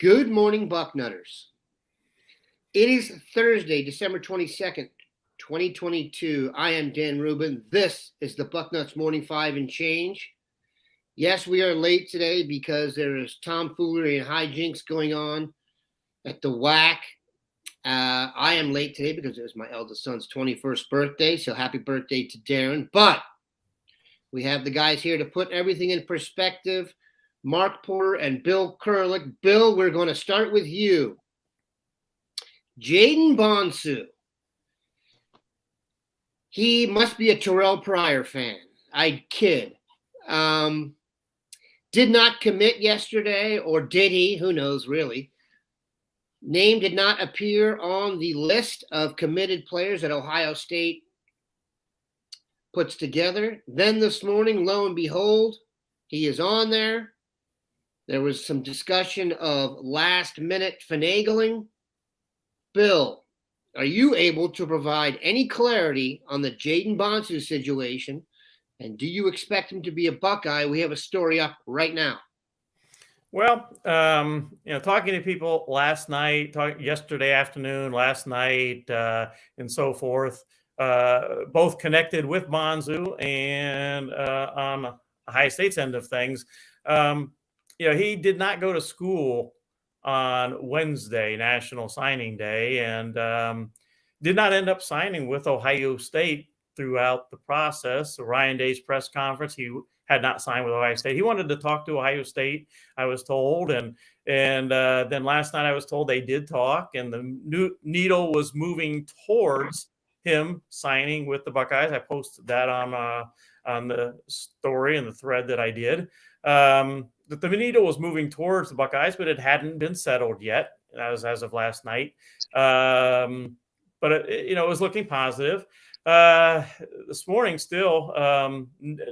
Good morning, Bucknutters. It is Thursday, December 22nd, 2022. I am Dan Rubin. This is the Bucknuts Morning 5 and change. Yes, we are late today because there is tomfoolery and hijinks going on at the WAC. I am late today because it was my eldest son's 21st birthday, so happy birthday to Darren. But we have the guys here to put everything in perspective. Mark Porter and Bill Kurelic. Bill, we're going to start with you. Jaden Bonsu. He must be a Terrell Pryor fan. I kid. Did not commit yesterday, or did he? Who knows, really. Name did not appear on the list of committed players that Ohio State puts together. Then this morning, lo and behold, he is on there. There was some discussion of last-minute finagling. Bill, are you able to provide any clarity on the Jaden Bonsu situation? And do you expect him to be a Buckeye? We have a story up right now. Well, talking to people last night, yesterday afternoon, last night, and so forth, both connected with Bonsu and on Ohio State's end of things. He did not go to school on Wednesday, National Signing Day, and did not end up signing with Ohio State throughout the process. So Ryan Day's press conference, he had not signed with Ohio State. He wanted to talk to Ohio State, I was told, and then last night I was told they did talk, and the needle was moving towards him signing with the Buckeyes. I posted that on the story and the thread that I did. That the needle was moving towards the Buckeyes, but it hadn't been settled yet as of last night. But it was looking positive. This morning still,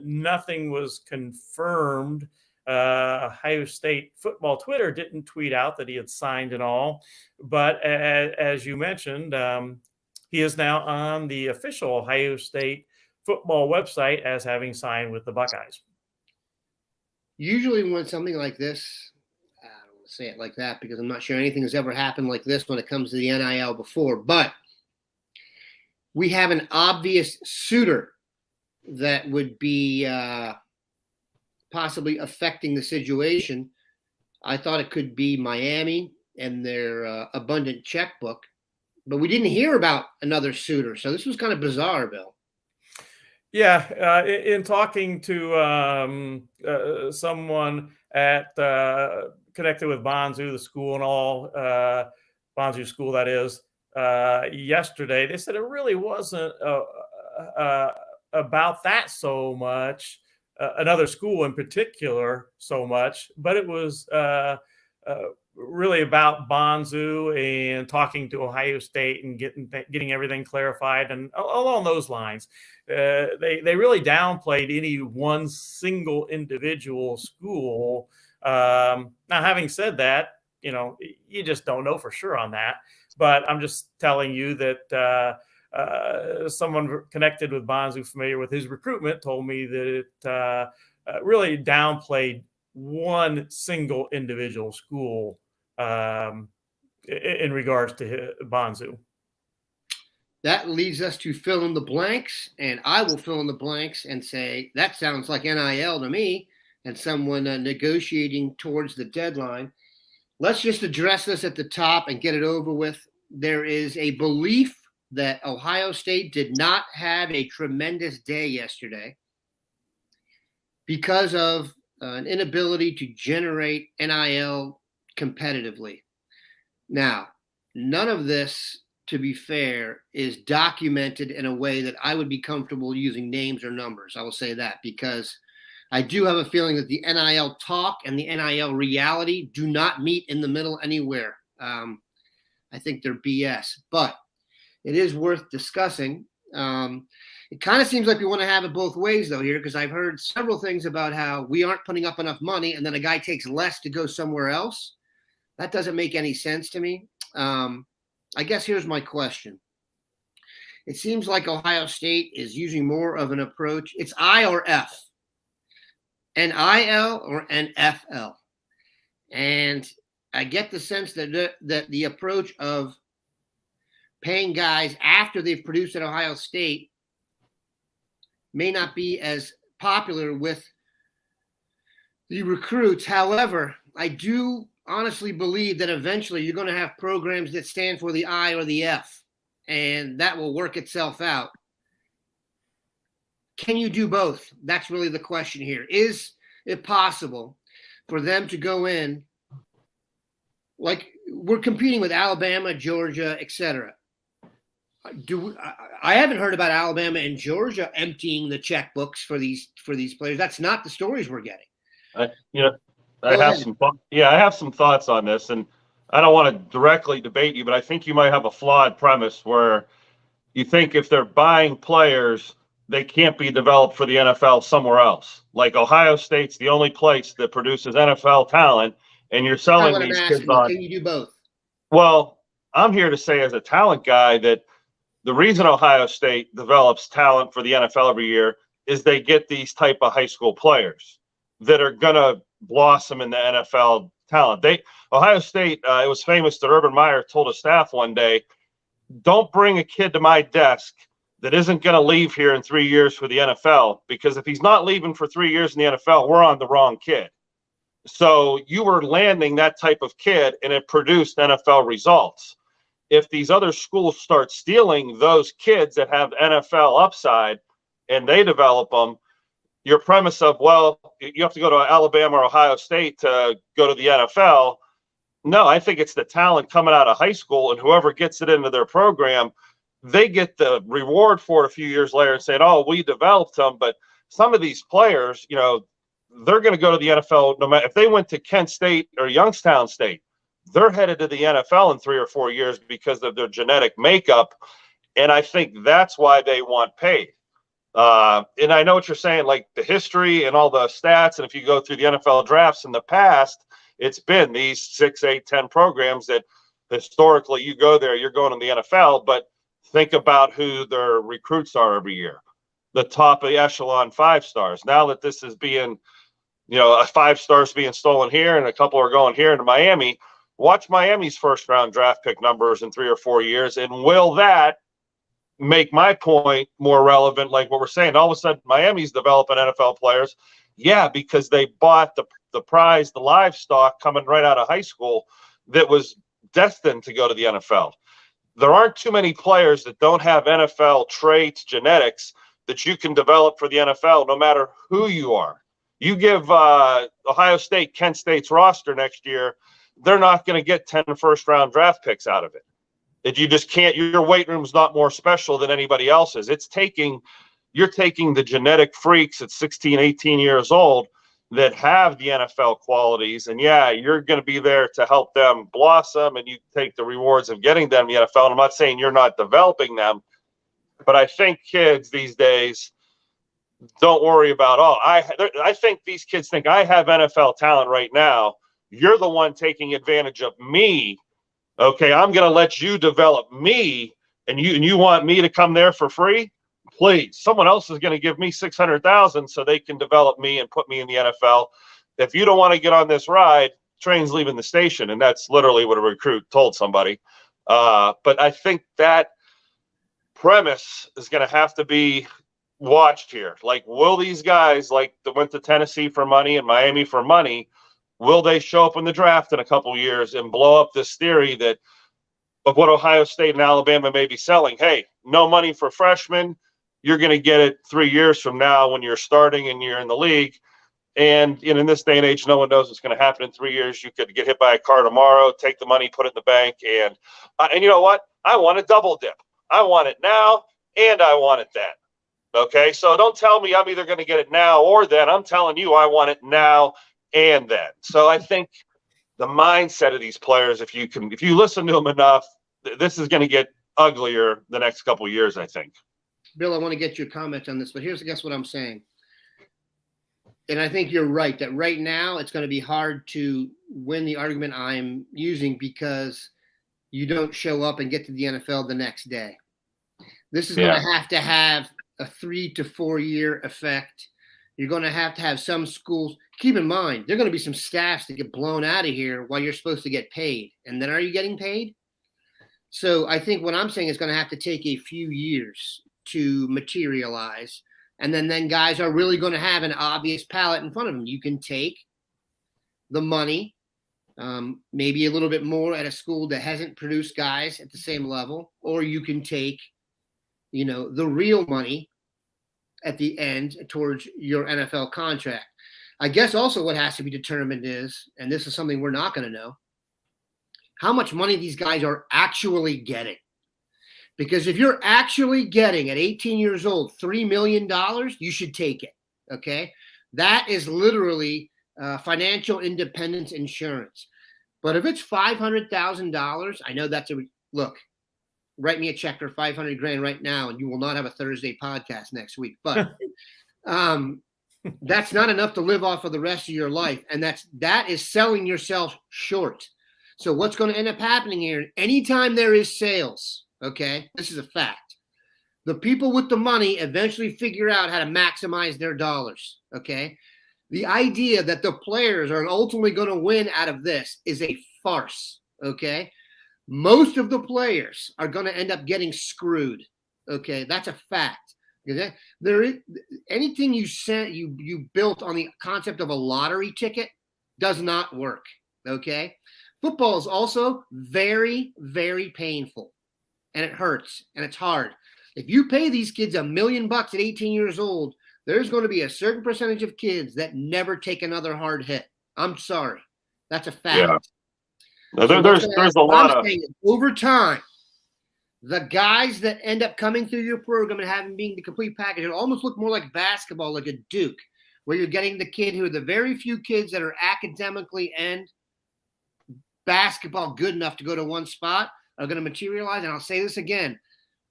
nothing was confirmed. Ohio State football Twitter didn't tweet out that he had signed and all. But as you mentioned, he is now on the official Ohio State football website as having signed with the Buckeyes. Usually when something like this, I don't want to say it like that because I'm not sure anything has ever happened like this when it comes to the NIL before, but we have an obvious suitor that would be possibly affecting the situation. I thought it could be Miami and their abundant checkbook, but we didn't hear about another suitor. So this was kind of bizarre, Bill. Yeah, in talking to someone at connected with Bonsu, the school and all, Bonsu school that is, yesterday, they said it really wasn't about that so much, another school in particular so much, but it was really about Bonsu and talking to Ohio State and getting everything clarified and along those lines. They really downplayed any one single individual school. Now, having said that, you just don't know for sure on that. But I'm just telling you that someone connected with Bonsu, familiar with his recruitment, told me that it really downplayed one single individual school in regards to Bonsu. That leads us to fill in the blanks, and I will fill in the blanks and say that sounds like NIL to me and someone negotiating towards the deadline. Let's just address this at the top and get it over with. There is a belief that Ohio State did not have a tremendous day yesterday because of an inability to generate NIL competitively. Now, none of this, to be fair, is documented in a way that I would be comfortable using names or numbers. I will say that because I do have a feeling that the NIL talk and the NIL reality do not meet in the middle anywhere. I think they're BS, but it is worth discussing. It kind of seems like we want to have it both ways, though, here, because I've heard several things about how we aren't putting up enough money and then a guy takes less to go somewhere else. That doesn't make any sense to me. I guess here's my question. It seems like Ohio State is using more of an approach. It's I or F. NIL or NFL. And I get the sense that the approach of paying guys after they've produced at Ohio State may not be as popular with the recruits. However, I do honestly believe that eventually you're going to have programs that stand for the I or the F, and that will work itself out. Can you do both? That's really the question here. Is it possible for them to go in, like we're competing with Alabama, Georgia, etc.? I haven't heard about Alabama and Georgia emptying the checkbooks for these players. That's not the stories we're getting. I have some thoughts on this, and I don't want to directly debate you, but I think you might have a flawed premise where you think if they're buying players, they can't be developed for the NFL somewhere else. Like Ohio State's the only place that produces NFL talent, and you're selling these kids on. Can you do both? Well, I'm here to say as a talent guy that the reason Ohio State develops talent for the NFL every year is they get these type of high school players that are going to blossom in the NFL talent. Ohio State, it was famous that Urban Meyer told his staff one day, don't bring a kid to my desk that isn't going to leave here in 3 years for the NFL, because if he's not leaving for 3 years in the NFL, we're on the wrong kid. So you were landing that type of kid, and it produced NFL results. If these other schools start stealing those kids that have NFL upside and they develop them, your premise of, well, you have to go to Alabama or Ohio State to go to the NFL. No, I think it's the talent coming out of high school, and whoever gets it into their program, they get the reward for it a few years later and saying, oh, we developed them. But some of these players, they're going to go to the NFL no matter if they went to Kent State or Youngstown State. They're headed to the NFL in 3 or 4 years because of their genetic makeup. And I think that's why they want paid. And I know what you're saying, like the history and all the stats. And if you go through the NFL drafts in the past, it's been these 6, 8, 10 programs that historically you go there, you're going to the NFL. But think about who their recruits are every year. The top of the echelon 5 stars. Now that this is being, a 5 stars being stolen here and a couple are going here into Miami. Watch Miami's first round draft pick numbers in 3 or 4 years. And will that make my point more relevant? Like what we're saying, all of a sudden Miami's developing NFL players. Yeah, because they bought the prize, the livestock coming right out of high school that was destined to go to the NFL. There aren't too many players that don't have NFL traits, genetics that you can develop for the NFL no matter who you are. You give Ohio State, Kent State's roster next year, they're not going to get 10 first-round draft picks out of it. That you just can't. Your weight room's not more special than anybody else's. You're taking the genetic freaks at 16, 18 years old that have the NFL qualities, and yeah, you're going to be there to help them blossom, and you take the rewards of getting them in the NFL. And I'm not saying you're not developing them, but I think kids these days don't worry about, I think these kids think I have NFL talent right now. You're the one taking advantage of me. Okay, I'm going to let you develop me, and you want me to come there for free? Please, someone else is going to give me $600,000 so they can develop me and put me in the NFL. If you don't want to get on this ride, train's leaving the station, and that's literally what a recruit told somebody. But I think that premise is going to have to be watched here. Like, will these guys, like that went to Tennessee for money and Miami for money, will they show up in the draft in a couple of years and blow up this theory of what Ohio State and Alabama may be selling? Hey, no money for freshmen. You're going to get it 3 years from now when you're starting and you're in the league. And in this day and age, no one knows what's going to happen in 3 years. You could get hit by a car tomorrow, take the money, put it in the bank. And you know what? I want a double dip. I want it now and I want it then. Okay, so don't tell me I'm either going to get it now or then. I'm telling you I want it now and then. So I think the mindset of these players, if you listen to them enough, this is going to get uglier the next couple of years, I think. Bill, I want to get your comment on this, but guess what I'm saying. And I think you're right that right now it's going to be hard to win the argument I'm using because you don't show up and get to the NFL the next day. This is going to have a 3 to 4 year effect. You're going to have some schools. Keep in mind, there are going to be some staffs that get blown out of here while you're supposed to get paid. And then are you getting paid? So I think what I'm saying is going to have to take a few years to materialize. And then guys are really going to have an obvious palette in front of them. You can take the money, maybe a little bit more at a school that hasn't produced guys at the same level, or you can take, the real money at the end towards your NFL contract. I guess also what has to be determined is, and this is something we're not going to know, how much money these guys are actually getting. Because if you're actually getting at 18 years old $3 million, you should take it. Okay, that is literally financial independence insurance. But if it's $500,000, I know that's look. Write me a check for $500,000 right now, and you will not have a Thursday podcast next week. But that's not enough to live off of the rest of your life, and that is selling yourself short. So what's going to end up happening here? Anytime there is sales, okay, this is a fact. The people with the money eventually figure out how to maximize their dollars. Okay, the idea that the players are ultimately going to win out of this is a farce. Okay. Most of the players are going to end up getting screwed. Okay, that's a fact. Anything you built on the concept of a lottery ticket does not work. Okay, football is also very, very painful, and it hurts and it's hard. If you pay these kids $1 million at 18 years old, there's going to be a certain percentage of kids that never take another hard hit. I'm sorry, that's a fact. Yeah. Now, there's a lot of over time, the guys that end up coming through your program and having being the complete package, it almost look more like basketball, like a Duke, where you're getting the kid who are the very few kids that are academically and basketball good enough to go to one spot are going to materialize. And I'll say this again,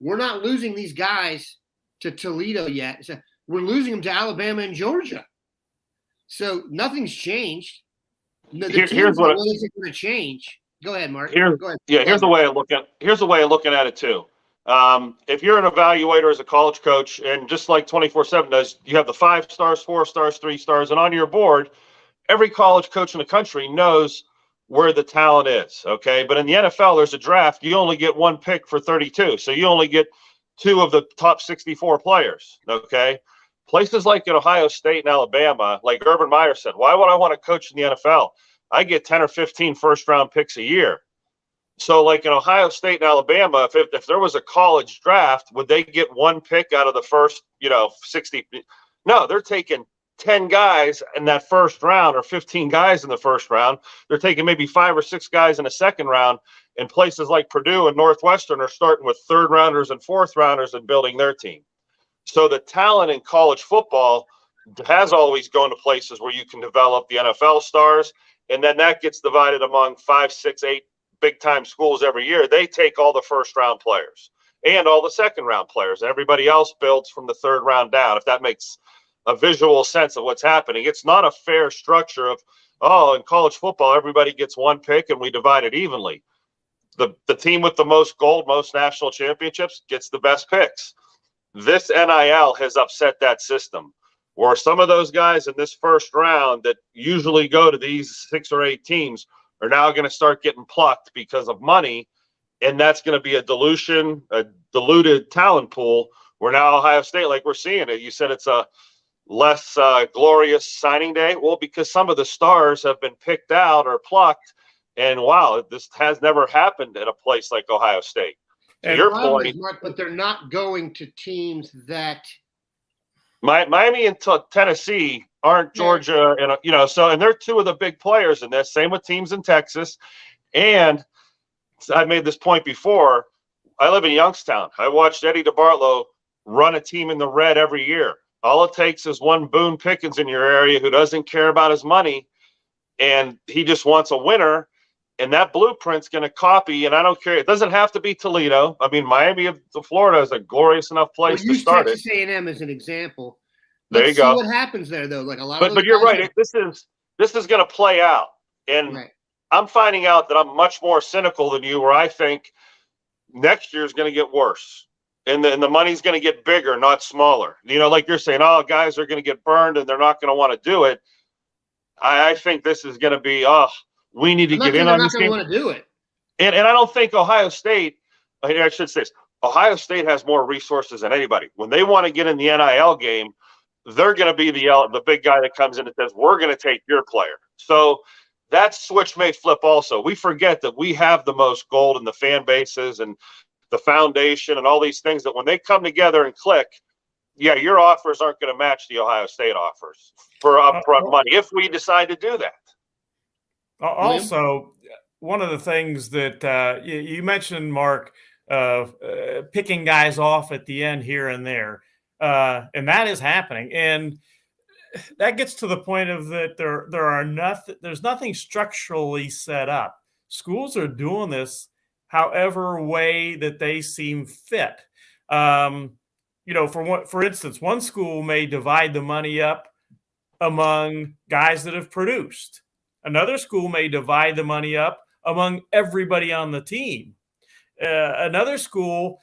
we're not losing these guys to Toledo yet. So we're losing them to Alabama and Georgia. So nothing's changed. Here's what is it going to change. Go ahead, Mark. Go ahead. Yeah, here's the way of looking at it too. If you're an evaluator as a college coach, and just like 24/7 does, you have the 5 stars, 4 stars, 3 stars, and on your board, every college coach in the country knows where the talent is. Okay, but in the NFL, there's a draft. You only get 1 pick for 32, so you only get 2 of the top 64 players. Okay. Places like in Ohio State and Alabama, like Urban Meyer said, why would I want to coach in the NFL? I get 10 or 15 first-round picks a year. So like in Ohio State and Alabama, if there was a college draft, would they get 1 pick out of the first, 60? No, they're taking 10 guys in that first round or 15 guys in the first round. They're taking maybe 5 or 6 guys in the second round. And places like Purdue and Northwestern are starting with 3rd rounders and 4th rounders and building their team. So the talent in college football has always gone to places where you can develop the NFL stars, and then that gets divided among 5, 6, 8 big-time schools every year. They take all the first-round players and all the second-round players. Everybody else builds from the 3rd round down, if that makes a visual sense of what's happening. It's not a fair structure of, in college football, everybody gets 1 pick and we divide it evenly. The team with the most gold, most national championships gets the best picks. This NIL has upset that system, where some of those guys in this first round that usually go to these 6 or 8 teams are now going to start getting plucked because of money. And that's going to be a diluted talent pool, where now Ohio State, like we're seeing it, you said it's a less glorious signing day. Well, because some of the stars have been picked out or plucked. And wow, this has never happened at a place like Ohio State. To your point, Mark, but they're not going to teams that Miami and Tennessee aren't Georgia, and they're 2 of the big players in this. Same with teams in Texas. And I made this point before. I live in Youngstown. I watched Eddie DeBartolo run a team in the red every year. All it takes is one Boone Pickens in your area who doesn't care about his money, and he just wants a winner. And that blueprint's going to copy, and I don't care. It doesn't have to be Toledo. I mean, Miami of Florida is a glorious enough place to start Texas A&M as an example. There you go. See what happens there, though. Like a lot. But you're right. This is going to play out, and right. I'm finding out that I'm much more cynical than you, where I think next year is going to get worse. and the money's going to get bigger, not smaller. You know, like you're saying, oh, guys are going to get burned and they're not going to want to do it. I think this is going to be, we need to get in on this game. They're not going to want to do it. And I don't think Ohio State, I should say this, Ohio State has more resources than anybody. When they want to get in the NIL game, they're going to be the big guy that comes in and says, we're going to take your player. So that switch may flip also. We forget that we have the most gold in the fan bases and the foundation and all these things that when they come together and click, yeah, your offers aren't going to match the Ohio State offers for upfront money if we decide to do that. Also, one of the things that you mentioned, Mark, picking guys off at the end here and there, and that is happening. And that gets to the point of that there's nothing structurally set up. Schools are doing this however way that they seem fit. You know, for instance, one school may divide the money up among guys that have produced. Another school may divide the money up among everybody on the team. Another school,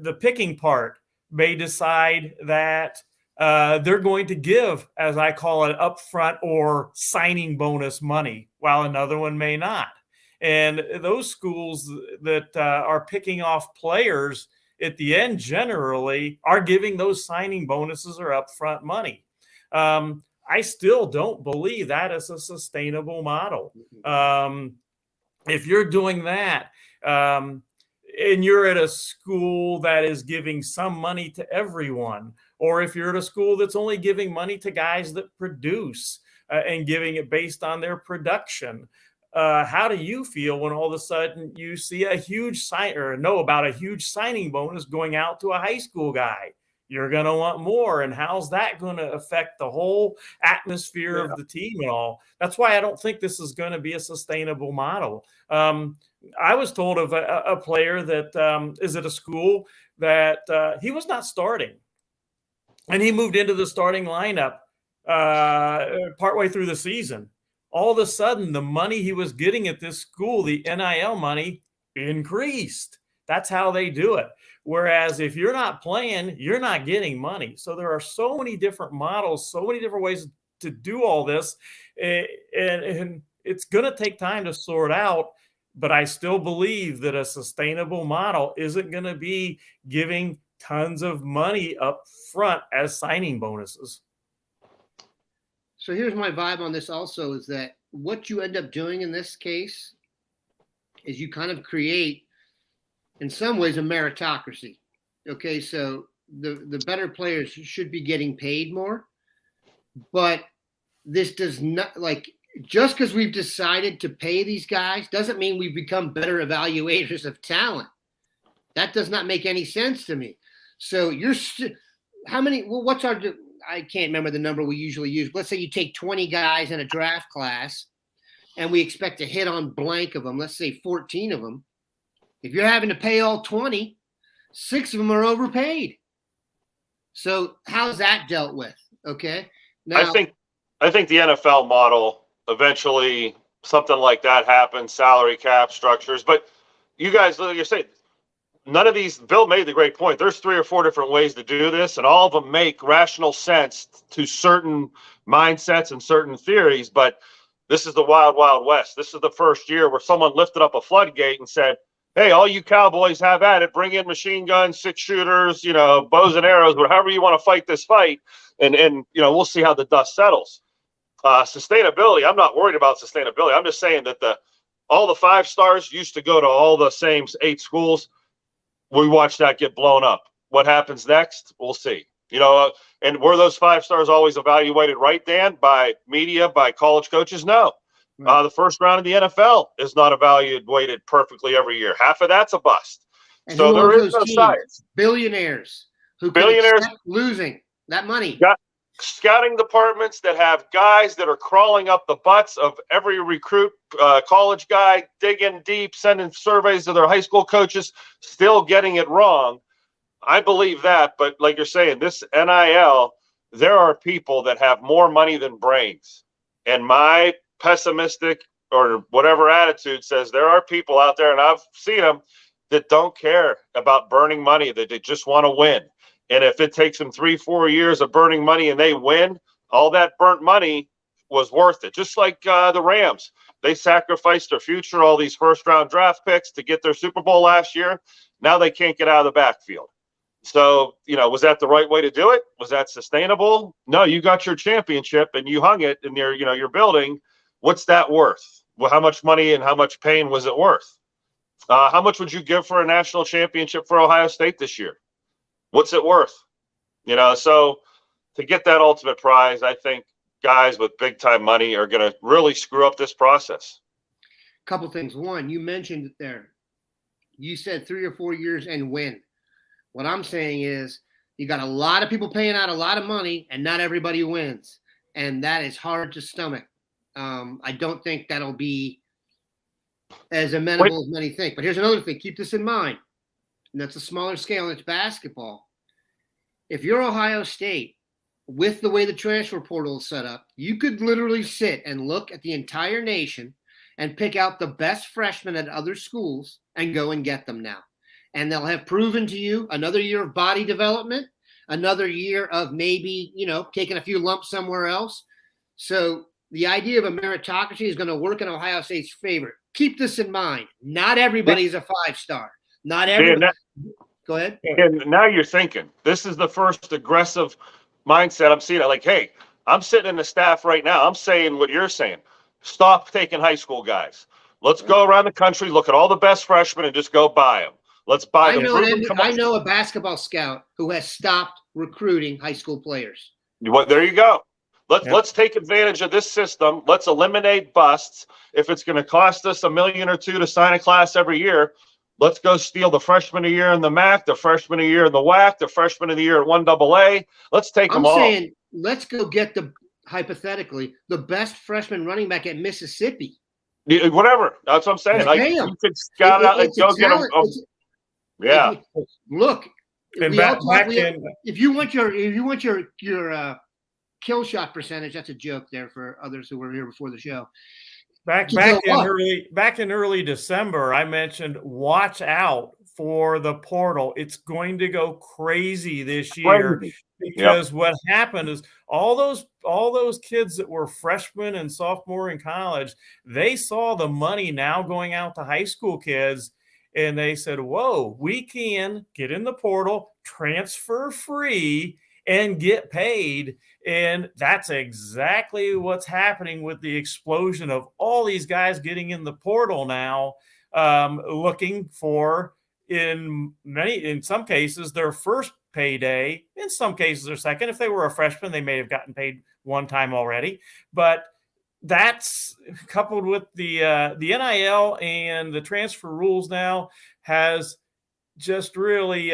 the picking part, may decide that they're going to give, as I call it, upfront or signing bonus money, while another one may not. And those schools that are picking off players at the end generally are giving those signing bonuses or upfront money. I still don't believe that is a sustainable model. If you're doing that, and you're at a school that is giving some money to everyone, or if you're at a school that's only giving money to guys that produce and giving it based on their production, how do you feel when all of a sudden you see a huge know about a huge signing bonus going out to a high school guy? You're going to want more. And how's that going to affect the whole atmosphere of the team and all? That's why I don't think this is going to be a sustainable model. I was told of a player that is at a school that he was not starting. And he moved into the starting lineup partway through the season. All of a sudden, the money he was getting at this school, the NIL money, increased. That's how they do it. Whereas if you're not playing, you're not getting money. So there are so many different models, so many different ways to do all this. And it's going to take time to sort out. But I still believe that a sustainable model isn't going to be giving tons of money up front as signing bonuses. So here's my vibe on this also is that what you end up doing in this case is you kind of create, in some ways, a meritocracy. Okay, so the better players should be getting paid more, but this does not, like, just because we've decided to pay these guys doesn't mean we've become better evaluators of talent. That does not make any sense to me. So how many, well, what's our, I can't remember the number we usually use. Let's say you take 20 guys in a draft class and we expect to hit on blank of them. Let's say 14 of them. If you're having to pay all 20, 6 of them are overpaid. So how's that dealt with? Okay. Now, I think the NFL model, eventually something like that happens, salary cap structures. But you guys, like you're saying, none of these, Bill made the great point. There's 3 or 4 different ways to do this, and all of them make rational sense to certain mindsets and certain theories. But this is the wild, wild west. This is the first year where someone lifted up a floodgate and said, hey, all you Cowboys have at it, bring in machine guns, 6-shooters, bows and arrows, whatever you want to fight this fight. And we'll see how the dust settles. Sustainability, I'm not worried about sustainability. I'm just saying that all the 5 stars used to go to all the same 8 schools. We watched that get blown up. What happens next? We'll see. And were those 5 stars always evaluated right, Dan, by media, by college coaches? No. The first round of the NFL is not evaluated perfectly every year. Half of that's a bust. And so there is no science. Billionaires who losing that money. Got scouting departments that have guys that are crawling up the butts of every recruit, college guy, digging deep, sending surveys to their high school coaches, still getting it wrong. I believe that, but like you're saying, this NIL, there are people that have more money than brains. And my pessimistic or whatever attitude says there are people out there, and I've seen them, that don't care about burning money, that they just want to win. And if it takes them 3-4 years of burning money and they win, all that burnt money was worth it. Just like the Rams, they sacrificed their future, all these first-round draft picks to get their Super Bowl last year. Now they can't get out of the backfield. So, was that the right way to do it? Was that sustainable? No, you got your championship and you hung it in your building. What's that worth? Well, how much money and how much pain was it worth? How much would you give for a national championship for Ohio State this year? What's it worth? So to get that ultimate prize, I think guys with big time money are going to really screw up this process. Couple things. One, you mentioned it there. You said 3 or 4 years and win. What I'm saying is you got a lot of people paying out a lot of money and not everybody wins. And that is hard to stomach. I don't think that'll be as amenable as many think. But here's another thing. Keep this in mind. And that's a smaller scale, and it's basketball. If you're Ohio State, with the way the transfer portal is set up, you could literally sit and look at the entire nation and pick out the best freshmen at other schools and go and get them now. And they'll have proven to you another year of body development, another year of maybe, taking a few lumps somewhere else. So the idea of a meritocracy is going to work in Ohio State's favor. Keep this in mind. Not everybody's a 5-star. Not everybody. Go ahead. And now you're thinking, this is the first aggressive mindset I'm seeing. Like, hey, I'm sitting in the staff right now. I'm saying what you're saying. Stop taking high school guys. Let's go around the country, look at all the best freshmen and just go buy them. Let's buy them. I know a basketball scout who has stopped recruiting high school players. There you go. Let's take advantage of this system. Let's eliminate busts. If it's going to cost us $1 million or $2 million to sign a class every year, let's go steal the freshman of the year in the MAC, the freshman of the year in the WAC, the freshman of the year at 1AA. Let's take them all. I'm saying let's go get hypothetically, the best freshman running back at Mississippi. Whatever. That's what I'm saying. Like, you could scout out and go get them. Yeah. Look, if you want your kill shot percentage, that's a joke there for others who were here before the show. Back in early December, I mentioned watch out for the portal. It's going to go crazy this year because what happened is all those kids that were freshmen and sophomore in college, they saw the money now going out to high school kids, and they said, "Whoa, we can get in the portal, transfer free, and get paid." And that's exactly what's happening with the explosion of all these guys getting in the portal now, looking for, in some cases, their first payday, in some cases their second. If they were a freshman, they may have gotten paid one time already. But that's coupled with the NIL and the transfer rules now has just really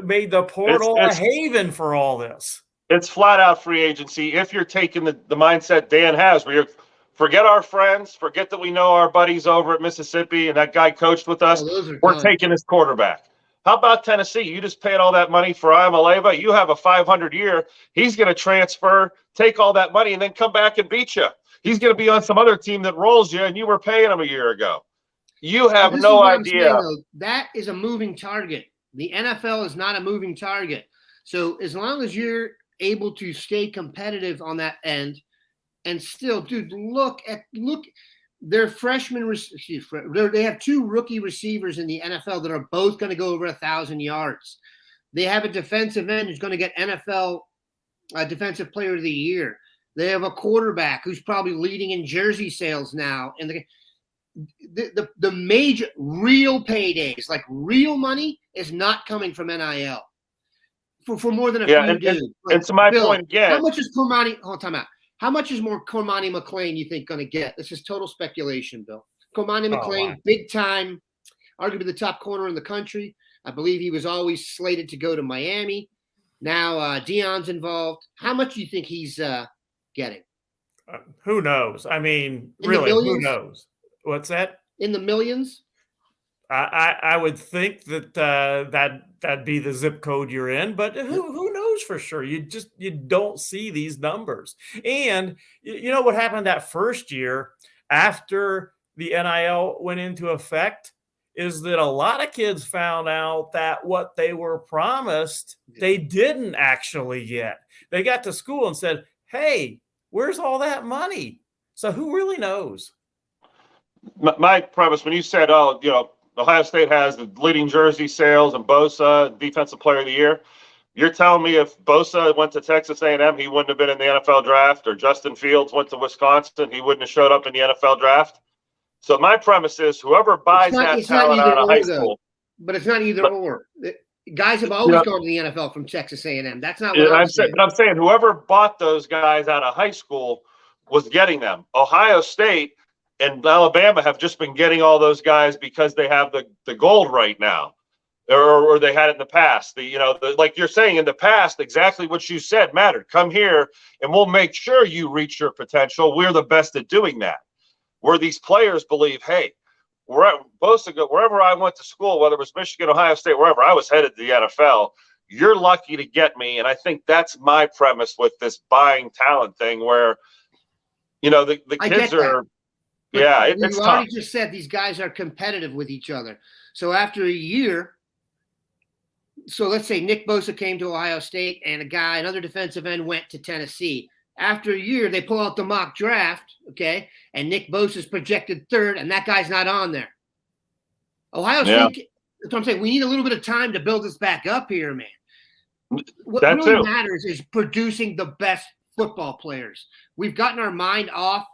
made the portal a haven for all this. It's flat out free agency. If you're taking the mindset Dan has, where you're forget our friends, forget that we know our buddies over at Mississippi and that guy coached with us. We're taking his quarterback. How about Tennessee? You just paid all that money for Iamaleava. You have a 500 year. He's going to transfer, take all that money, and then come back and beat you. He's going to be on some other team that rolls you, and you were paying him a year ago. You have no idea. Saying, that is a moving target. The NFL is not a moving target. So as long as you're able to stay competitive on that end, and still, dude, look, their freshmen. They have 2 rookie receivers in the NFL that are both going to go over 1,000 yards. They have a defensive end who's going to get NFL Defensive Player of the Year. They have a quarterback who's probably leading in jersey sales now, and the major real paydays, like real money, is not coming from NIL. For more than a few dudes. And to my point again, how much is Cormani? Hold on, time out. How much is more Cormani McClain you think going to get? This is total speculation, Bill. Cormani McClain, big time, arguably the top corner in the country. I believe he was always slated to go to Miami. Now Deion's involved. How much do you think he's getting? Who knows? I mean, really, who knows? What's that? In the millions? I would think that that'd be the zip code you're in, but who knows for sure? You don't see these numbers. And you know what happened that first year after the NIL went into effect is that a lot of kids found out that what they were promised, they didn't actually get. They got to school and said, hey, where's all that money? So who really knows? My premise, when you said, oh, Ohio State has the leading jersey sales and Bosa, Defensive Player of the Year, you're telling me if Bosa went to Texas A&M, he wouldn't have been in the NFL draft, or Justin Fields went to Wisconsin, he wouldn't have showed up in the NFL draft? So my premise is whoever buys that talent out of high school. But it's not either or. Guys have always gone to the NFL from Texas A&M. That's not what I'm saying. But I'm saying whoever bought those guys out of high school was getting them. Ohio State and Alabama have just been getting all those guys because they have the gold right now, or they had it in the past. Like you're saying, in the past, exactly what you said mattered. Come here, and we'll make sure you reach your potential. We're the best at doing that. Where these players believe, hey, wherever I went to school, whether it was Michigan, Ohio State, wherever, I was headed to the NFL. You're lucky to get me, and I think that's my premise with this buying talent thing, where the kids are. But it's you tough. already just said these guys are competitive with each other. So after a year, so let's say Nick Bosa came to Ohio State and another defensive end went to Tennessee. After a year, they pull out the mock draft, okay, and Nick Bosa is projected third, and that guy's not on there. Ohio State, that's what I'm saying. We need a little bit of time to build this back up here, man. What really matters is producing the best football players. We've gotten our mind off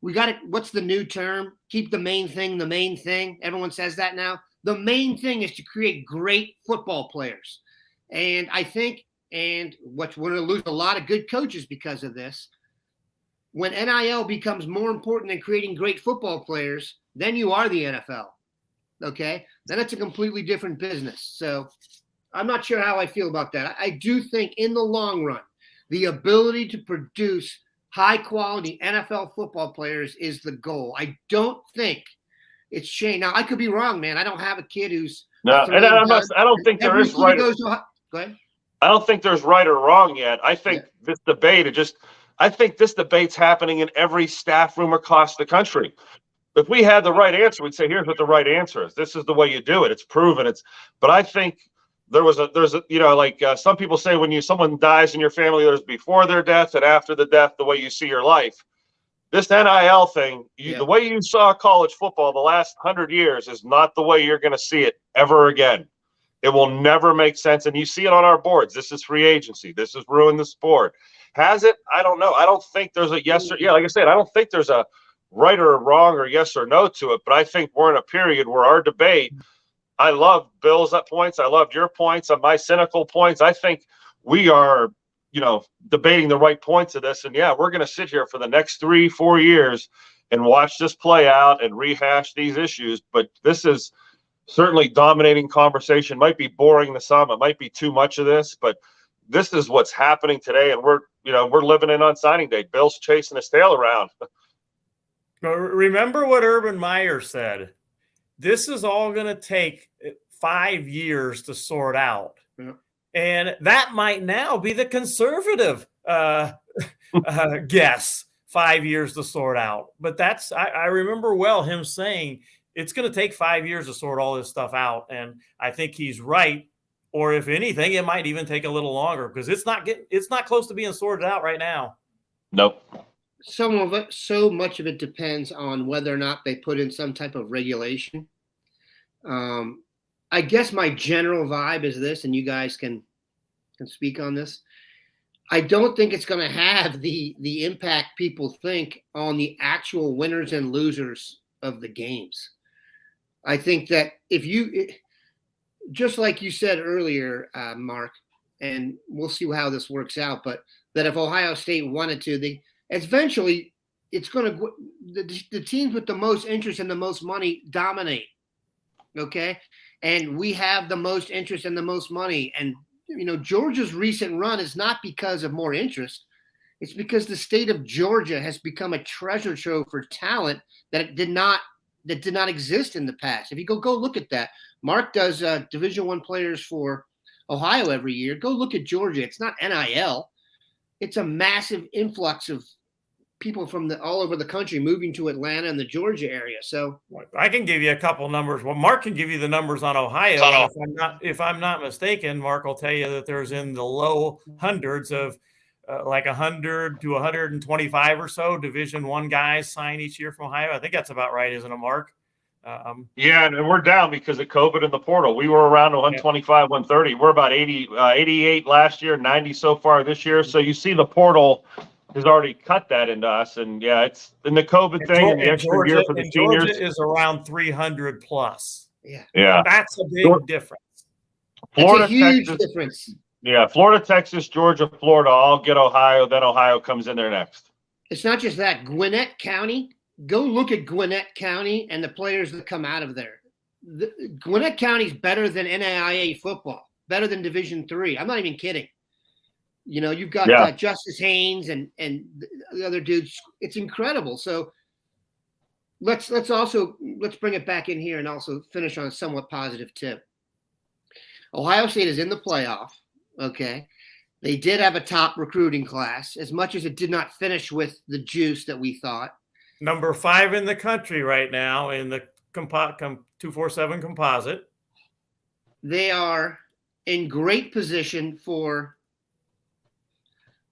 what's the new term? Keep the main thing the main thing. Everyone says that now. The main thing is to create great football players. And I think, and we're going to lose a lot of good coaches because of this, when NIL becomes more important than creating great football players, then you are the NFL. Okay? Then it's a completely different business. So I'm not sure how I feel about that. I do think in the long run, the ability to produce high-quality NFL football players is the goal. I don't think it's changed. Now, I could be wrong, man. I don't have a kid who's no, and I don't think there is right. Go ahead. I don't think there's right or wrong yet. I think this debate I think this debate's happening in every staff room across the country. If we had the right answer, we'd say, here's what the right answer is. This is the way you do it. It's proven. But I think there's some people say when someone dies in your family, there's before their death and after the death, the way you see your life. This NIL thing, the way you saw college football the last 100 years is not the way you're going to see it ever again. It will never make sense. And you see it on our boards. This is free agency. This has ruined the sport. Has it? I don't know. I don't think there's a yes or like I said, I don't think there's a right or wrong or yes or no to it. But I think we're in a period where our debate, I love Bill's points. I loved your points on my cynical points. I think we are, debating the right points of this. And we're going to sit here for the next 3-4 years and watch this play out and rehash these issues. But this is certainly dominating conversation. Might be boring to some. It might be too much of this, but this is what's happening today. And we're living in on signing day. Bill's chasing his tail around. Remember what Urban Meyer said. This is all going to take 5 years to sort out. Yeah. And that might now be the conservative guess, 5 years to sort out. But I remember well him saying it's going to take 5 years to sort all this stuff out. And I think he's right. Or if anything, it might even take a little longer because it's not close to being sorted out right now. Nope. So much of it depends on whether or not they put in some type of regulation. I guess my general vibe is this, and you guys can speak on this. I don't think it's going to have the impact people think on the actual winners and losers of the games. I think that just like you said earlier, Mark, and we'll see how this works out, but that if Ohio State wanted to, eventually it's going to the teams with the most interest and the most money dominate. Okay. And we have the most interest and the most money. And, Georgia's recent run is not because of more interest. It's because the state of Georgia has become a treasure trove for talent that did not exist in the past. If you go look at that, Mark does Division I players for Ohio every year. Go look at Georgia. It's not NIL. It's a massive influx of people from all over the country moving to Atlanta and the Georgia area. So I can give you a couple numbers. Well, Mark can give you the numbers on Ohio. And if I'm not mistaken, Mark will tell you that there's in the low hundreds of like 100 to 125 or so Division I guys sign each year from Ohio. I think that's about right, isn't it, Mark? Yeah, and we're down because of COVID and the portal. We were around 125, 130. We're about 88 last year, 90 so far this year. So you see the portal has already cut that into us. And yeah, it's in the COVID thing and the extra year for the seniors. Georgia is around 300 plus. Yeah. That's a big difference. Florida, that's a huge Texas, difference. Yeah, Florida, Texas, Georgia, Florida, all get Ohio. Then Ohio comes in there next. It's not just that. Gwinnett County, go look at Gwinnett County and the players that come out of there. Gwinnett County is better than NAIA football, better than Division III. I'm not even kidding. You know, you've got Justice Haynes and the other dudes. It's incredible. So let's bring it back in here and also finish on a somewhat positive tip. Ohio State is in the playoff. Okay. They did have a top recruiting class, as much as it did not finish with the juice that we thought. Number 5 in the country right now in the 247 composite. They are in great position to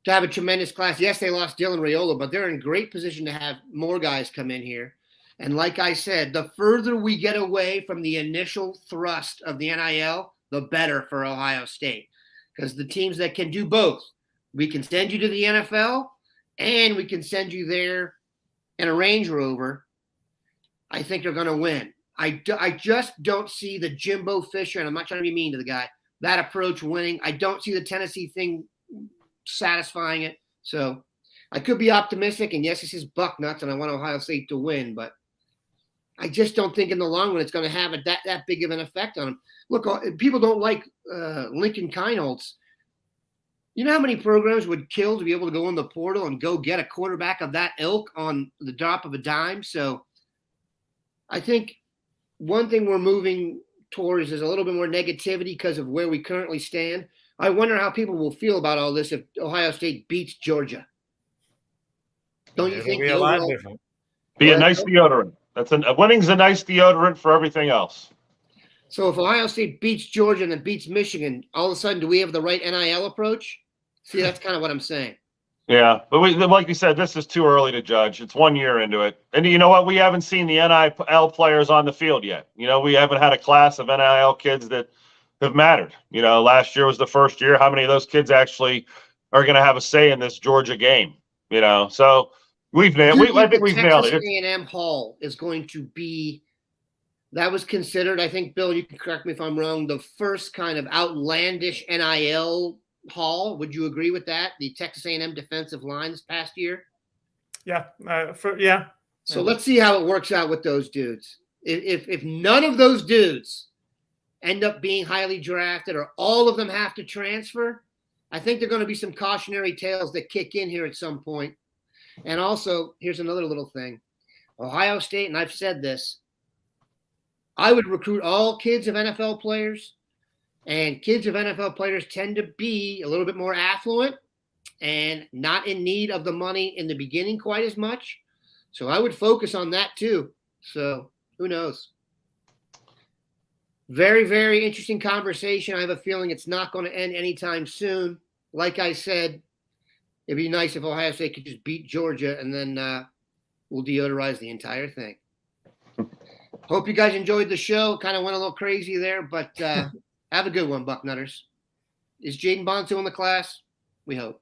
have a tremendous class. Yes, they lost Dylan Raiola, but they're in great position to have more guys come in here. And like I said, the further we get away from the initial thrust of the NIL, the better for Ohio State. Because the teams that can do both, we can send you to the NFL and we can send you there in a Range Rover. I think they're going to win. I just don't see the Jimbo Fisher, and I'm not trying to be mean to the guy, that approach winning. I don't see the Tennessee thing satisfying it. So I could be optimistic, and yes, this is Bucknuts, and I want Ohio State to win, but I just don't think in the long run it's going to have that big of an effect on them. Look, people don't like Lincoln Kienholz. You know how many programs would kill to be able to go in the portal and go get a quarterback of that ilk on the drop of a dime? So I think one thing we're moving towards is a little bit more negativity because of where we currently stand. I wonder how people will feel about all this if Ohio State beats Georgia. Don't you think? It'll be a lot different. Be a nice deodorant. Winning's a nice deodorant for everything else. So if Ohio State beats Georgia and then beats Michigan, all of a sudden, do we have the right NIL approach? See, that's kind of what I'm saying. Yeah, but like you said, this is too early to judge. It's 1 year into it. And you know what? We haven't seen the NIL players on the field yet. You know, we haven't had a class of NIL kids that have mattered. You know, last year was the first year. How many of those kids actually are going to have a say in this Georgia game? You know, so I think we've nailed it. Texas A&M Hall is going to be, that was considered, I think, Bill, you can correct me if I'm wrong, the first kind of outlandish NIL hall. Would you agree with that? The Texas A&M defensive line this past year? Yeah. So let's see how it works out with those dudes. If none of those dudes end up being highly drafted or all of them have to transfer, I think there are going to be some cautionary tales that kick in here at some point. And also, here's another little thing. Ohio State, and I've said this, I would recruit all kids of NFL players, and kids of NFL players tend to be a little bit more affluent and not in need of the money in the beginning quite as much. So I would focus on that too. So who knows? Very, very interesting conversation. I have a feeling it's not going to end anytime soon. Like I said, it'd be nice if Ohio State could just beat Georgia, and then we'll deodorize the entire thing. Hope you guys enjoyed the show. Kind of went a little crazy there, but have a good one, Bucknutters. Is Jaden Bonsu in the class? We hope.